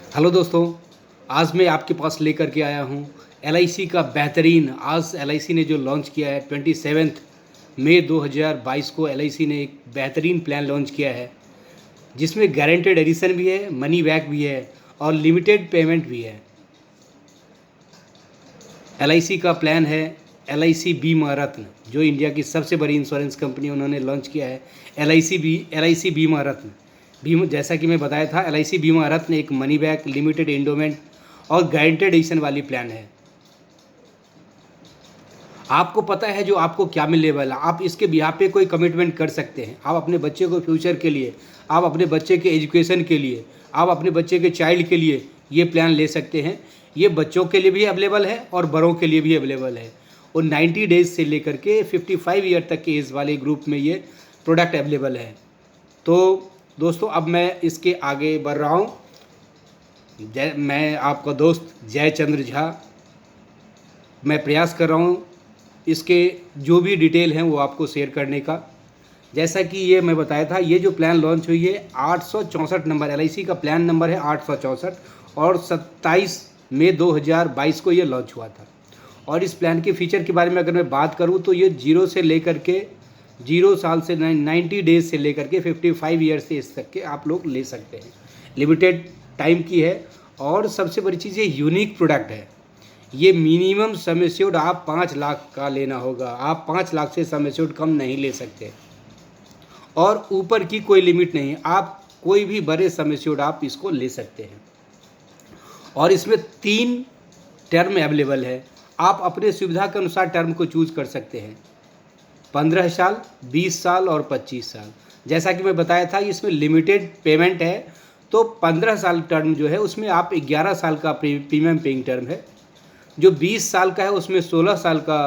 Hello दोस्तों, आज मैं आपके पास लेकर के आया हूँ एलआईसी का बेहतरीन। आज एलआईसी ने जो लॉन्च किया है 27 मई 2022 को एलआईसी ने एक बेहतरीन प्लान लॉन्च किया है जिसमें गारंटेड एडिशन भी है, मनी बैक भी है और लिमिटेड पेमेंट भी है। एलआईसी का प्लान है एलआईसी बीमा रत्न, जो इंडिया की सबसे बड़ी इंश्योरेंस कंपनी उन्होंने लॉन्च किया है। एलआईसी बीमा रत्न बीमा, जैसा कि मैं बताया था, एलआईसी बीमा रत्न एक मनी बैक, लिमिटेड एंडोमेंट और गारंटेड एडिशन वाली प्लान है। आपको पता है जो आपको क्या मिलने वाला, आप इसके बिहाफ पे कोई कमिटमेंट कर सकते हैं। आप अपने बच्चे को फ्यूचर के लिए, आप अपने बच्चे के एजुकेशन के लिए, आप अपने बच्चे के चाइल्ड के लिए ये प्लान ले सकते हैं। ये बच्चों के लिए भी अवेलेबल है और बड़ों के लिए भी अवेलेबल है। और 90 डेज से लेकर के 55 ईयर तक के एज वाले ग्रुप में ये प्रोडक्ट अवेलेबल है। तो दोस्तों, अब मैं इसके आगे बढ़ रहा हूँ। मैं आपका दोस्त जयचंद्र झा, मैं प्रयास कर रहा हूँ इसके जो भी डिटेल हैं वो आपको शेयर करने का। जैसा कि ये मैं बताया था, ये जो प्लान लॉन्च हुई है 864 नंबर, एलआईसी का प्लान नंबर है 864 और 27 मई 2022 को ये लॉन्च हुआ था। और इस प्लान के फीचर के बारे में अगर मैं बात करूँ तो ये 0 साल से 90 डेज से लेकर के 55 ईयर से इस तक के आप लोग ले सकते हैं। लिमिटेड टाइम की है और सबसे बड़ी चीज़ ये यूनिक प्रोडक्ट है। ये मिनिमम सम एश्योर्ड आप 5 लाख का लेना होगा। आप 5 लाख से सम एश्योर्ड कम नहीं ले सकते और ऊपर की कोई लिमिट नहीं। आप कोई भी बड़े सम एश्योर्ड आप इसको ले सकते हैं। और इसमें 3 टर्म अवेलेबल है। आप अपने सुविधा के अनुसार टर्म को चूज कर सकते हैं, 15 साल, 20 साल और 25 साल। जैसा कि मैं बताया था, इसमें लिमिटेड पेमेंट है। तो 15 साल टर्म जो है उसमें आप 11 साल का प्रीमियम पेइंग टर्म है। जो 20 साल का है उसमें 16 साल का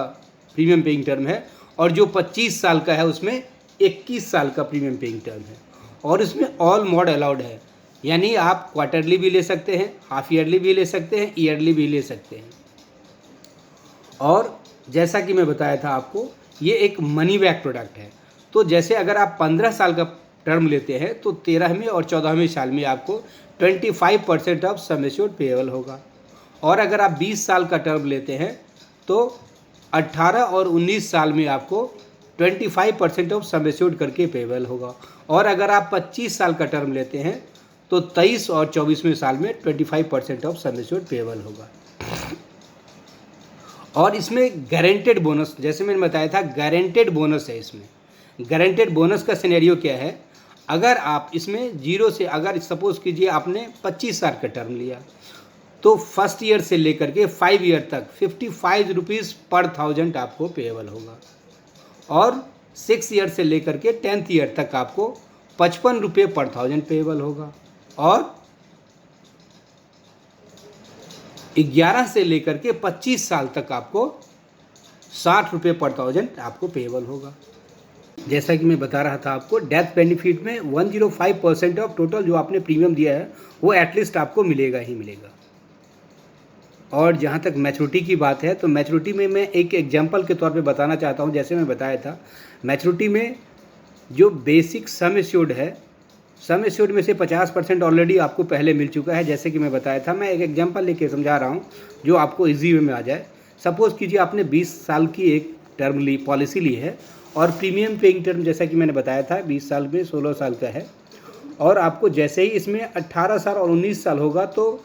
प्रीमियम पेइंग टर्म है और जो 25 साल का है उसमें 21 साल का प्रीमियम पेइंग टर्म है। और इसमें ऑल मोड अलाउड है, यानी आप क्वार्टरली भी ले सकते हैं, हाफ ईयरली भी ले सकते हैं, ईयरली भी ले सकते हैं। और जैसा कि मैं बताया था आपको, ये एक मनी बैक प्रोडक्ट है। तो जैसे अगर आप 15 साल का टर्म लेते हैं तो 13वें और 14वें साल में आपको 25% ऑफ सम एश्योर्ड पेएबल होगा। और अगर आप 20 साल का टर्म लेते हैं तो 18 और 19 साल में आपको 25% ऑफ सम एश्योर्ड करके पेएबल होगा। और अगर आप 25 साल का टर्म लेते हैं तो 23 और 24वें साल में 25% ऑफ सम एश्योर्ड पेएबल होगा। और इसमें गारंटेड बोनस, जैसे मैंने बताया था, गारंटेड बोनस है। इसमें गारंटेड बोनस का सिनेरियो क्या है, अगर आप इसमें 0 से, अगर सपोज कीजिए आपने 25 साल का टर्म लिया तो फर्स्ट ईयर से लेकर के 5 ईयर तक 55 रुपीज़ पर 1000 आपको पेएबल होगा। और 6 ईयर से लेकर के 10th ईयर तक आपको 55 रुपये पर 1000 पेएबल होगा। और 11 से लेकर के 25 साल तक आपको 60 रुपये पर 1000 आपको पेएबल होगा। जैसा कि मैं बता रहा था आपको, डेथ बेनिफिट में 105% ऑफ टोटल जो आपने प्रीमियम दिया है वो एटलीस्ट आपको मिलेगा ही मिलेगा। और जहाँ तक मैच्योरिटी की बात है तो मैच्योरिटी में मैं एक एग्जांपल के तौर पे बताना चाहता हूँ। जैसे मैं बताया था, मैच्योरिटी में जो बेसिक सम एश्योर्ड है, सम एश्योर्ड में से 50% ऑलरेडी आपको पहले मिल चुका है। जैसे कि मैं बताया था, मैं एक एग्जांपल लेके समझा रहा हूँ जो आपको इजी वे में आ जाए। सपोज़ कीजिए आपने 20 साल की एक टर्म ली, पॉलिसी ली है और प्रीमियम पेइंग टर्म जैसा कि मैंने बताया था 20 साल में 16 साल का है। और आपको जैसे ही इसमें 18 साल और 19 साल होगा, तो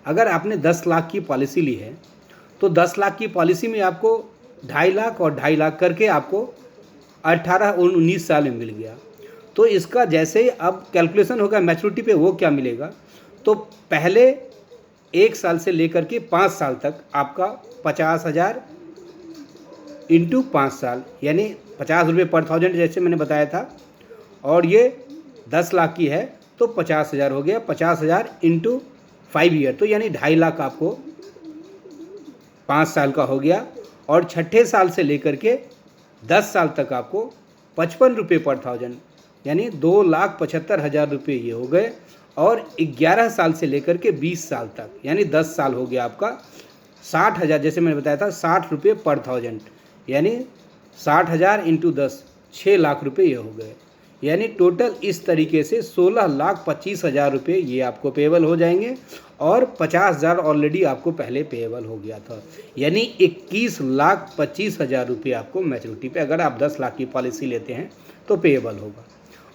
अगर आपने 10 लाख की पॉलिसी ली है तो 10 लाख की पॉलिसी में आपको 2.5 लाख और 2.5 लाख करके आपको 18 और 19 साल में मिल गया। तो इसका जैसे ही अब कैलकुलेशन होगा मैच्योरिटी पे वो क्या मिलेगा, तो पहले 1 साल से लेकर के 5 साल तक आपका 50,000 इंटू 5 साल, यानी 50 रुपये पर 1000 जैसे मैंने बताया था। और ये 10 लाख की है तो 50,000 हो गया, 50,000 इंटू 5 ईयर, तो यानी 2.5 लाख आपको 5 साल का हो गया। और छठे साल से लेकर के 10 साल तक आपको 55 रुपये पर 1000, यानी 2,75,000 रुपये ये हो गए। और 11 साल से लेकर के 20 साल तक, यानी 10 साल हो गया आपका 60,000, जैसे मैंने बताया था 60 रुपये पर 1000, यानी 60,000 इंटू 10, 6 लाख रुपये ये हो गए। यानी टोटल इस तरीके से 16,25,000 रुपये ये आपको पेएबल हो जाएंगे और 50,000 ऑलरेडी आपको पहले पेएबल हो गया था, यानी 21,25,000 रुपये आपको मैच्योरिटी पे अगर आप 10 लाख की पॉलिसी लेते हैं तो पेएबल होगा।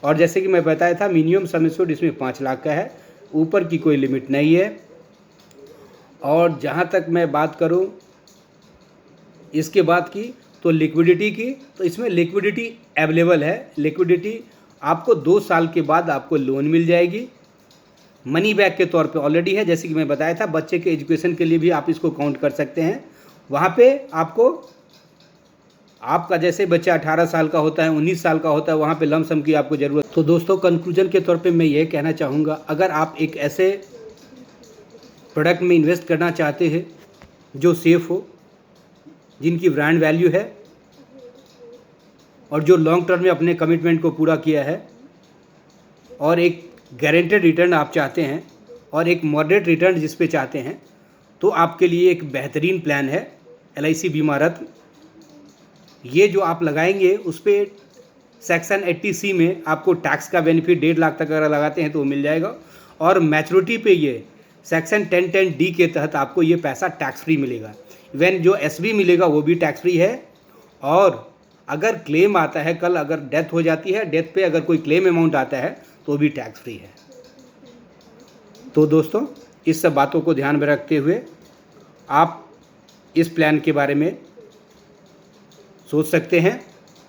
और जैसे कि मैं बताया था मिनिमम सम एश्योर्ड इसमें 5 लाख का है, ऊपर की कोई लिमिट नहीं है। और जहाँ तक मैं बात करूँ इसके बाद की तो लिक्विडिटी की, तो इसमें लिक्विडिटी अवेलेबल है। लिक्विडिटी आपको 2 साल के बाद आपको लोन मिल जाएगी, मनी बैक के तौर पे ऑलरेडी है। जैसे कि मैं बताया था बच्चे के एजुकेशन के लिए भी आप इसको काउंट कर सकते हैं। वहाँ पे आपको आपका जैसे बच्चा 18 साल का होता है, 19 साल का होता है, वहाँ पे लमसम की आपको ज़रूरत। तो दोस्तों कंक्लूजन के तौर पे मैं ये कहना चाहूँगा, अगर आप एक ऐसे प्रोडक्ट में इन्वेस्ट करना चाहते हैं जो सेफ़ हो, जिनकी ब्रांड वैल्यू है और जो लॉन्ग टर्म में अपने कमिटमेंट को पूरा किया है, और एक गारंटेड रिटर्न आप चाहते हैं और एक मॉडरेट रिटर्न जिस पे चाहते हैं, तो आपके लिए एक बेहतरीन प्लान है LIC बीमा रत्न। ये जो आप लगाएंगे उस पर सेक्शन 80C में आपको टैक्स का बेनिफिट 1.5 लाख तक अगर लगाते हैं तो वो मिल जाएगा, और मैच्योरिटी पे ये सेक्शन 1010D के तहत आपको ये पैसा टैक्स फ्री मिलेगा। इवन जो SB मिलेगा वो भी टैक्स फ्री है, और अगर क्लेम आता है कल, अगर डेथ हो जाती है, डेथ पे अगर कोई क्लेम अमाउंट आता है तो भी टैक्स फ्री है। तो दोस्तों इस सब बातों को ध्यान में रखते हुए आप इस प्लान के बारे में सोच सकते हैं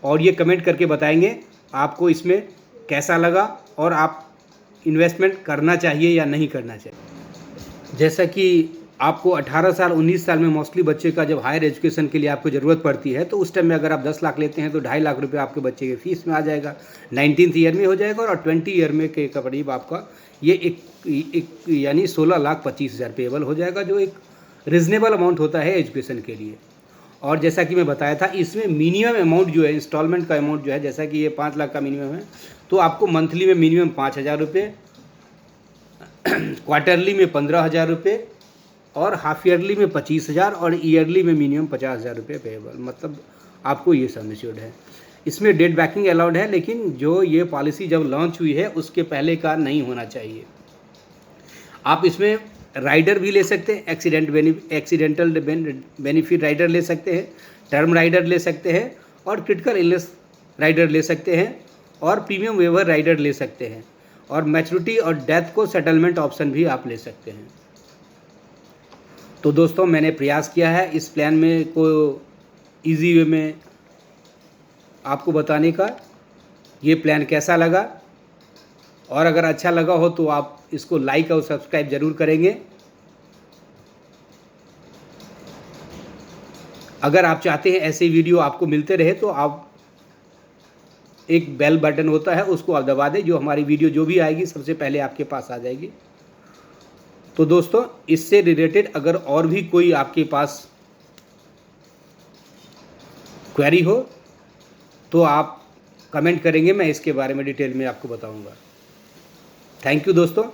और ये कमेंट करके बताएंगे आपको इसमें कैसा लगा और आप इन्वेस्टमेंट करना चाहिए या नहीं करना चाहिए। जैसा कि आपको 18 साल 19 साल में मोस्टली बच्चे का जब हायर एजुकेशन के लिए आपको ज़रूरत पड़ती है, तो उस टाइम में अगर आप 10 लाख लेते हैं तो 2.5 लाख रुपए आपके बच्चे के फीस में आ जाएगा, 19th ईयर में हो जाएगा, और 20 ईयर में के करीब आपका ये एक यानी 16,25,000 पेएबल हो जाएगा, जो एक रिजनेबल अमाउंट होता है एजुकेशन के लिए। और जैसा कि मैं बताया था इसमें मिनिमम अमाउंट जो है, इंस्टॉलमेंट का अमाउंट जो है, जैसा कि ये 5 लाख का मिनिमम है, तो आपको मंथली में मिनिमम 5,000 रुपये, क्वार्टरली में 15,000 रुपये, और हाफ ईयरली में 25,000, और ईयरली में मिनिमम 50,000 रुपये पेएबल, मतलब आपको ये सम एश्योर्ड है। इसमें डेट बैकिंग अलाउड है, लेकिन जो ये पॉलिसी जब लॉन्च हुई है उसके पहले का नहीं होना चाहिए। आप इसमें राइडर भी ले सकते हैं, एक्सीडेंटल बेनिफिट राइडर ले सकते हैं, टर्म राइडर ले सकते हैं, और क्रिटिकल इलनेस राइडर ले सकते हैं, और प्रीमियम वेवर राइडर ले सकते हैं, और मैच्योरिटी और डेथ को सेटलमेंट ऑप्शन भी आप ले सकते हैं। तो दोस्तों मैंने प्रयास किया है इस प्लान में को ईजी वे में आपको बताने का। ये प्लान कैसा लगा, और अगर अच्छा लगा हो तो आप इसको लाइक और सब्सक्राइब ज़रूर करेंगे। अगर आप चाहते हैं ऐसे वीडियो आपको मिलते रहे तो आप एक बेल बटन होता है उसको आप दबा दें, जो हमारी वीडियो जो भी आएगी सबसे पहले आपके पास आ जाएगी। तो दोस्तों इससे रिलेटेड अगर और भी कोई आपके पास क्वेरी हो तो आप कमेंट करेंगे, मैं इसके बारे में डिटेल में आपको बताऊंगा। थैंक यू दोस्तों।